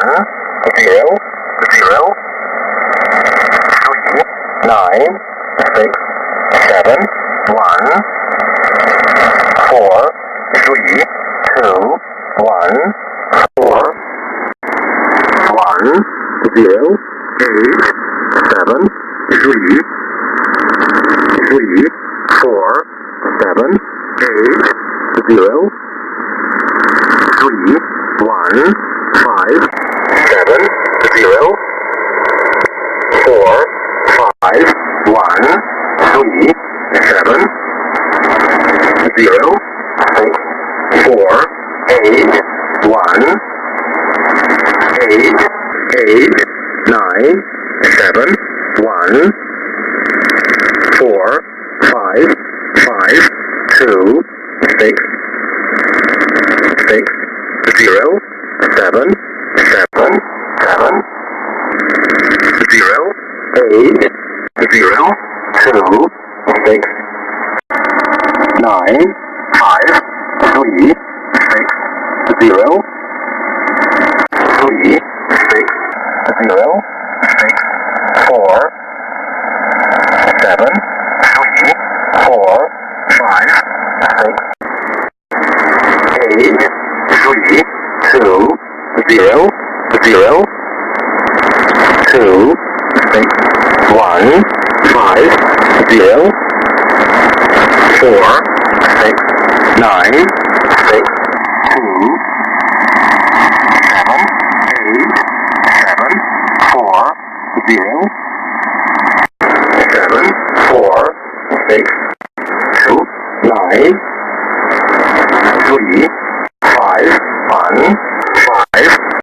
0, 0, 3, 9, 6, 7, 1, 4, 3, 2, 1, 4, 1, 0, 8, 7, 3, 3, 4, 7, 8, 0, 3, 1, 5, 7, 0, 4, 5, 1, 3, 7, 0, 6, 4, 8, 1, 8, 8, 9, 7, 1, 4, 5, 5, 2, 6, 6, 0, 7, 7, 7, 0, 8, 0, 2, 6, 9, 5, 3, 6, 0, 3, 6, 0, 6, 4, 7, 3, 4, 5, 6, 8, 3, 2, 0, 0, 2, 6, 1, 5, 0, 4, 6, 9, 6, 2, 7, 8, 7, 4, 0,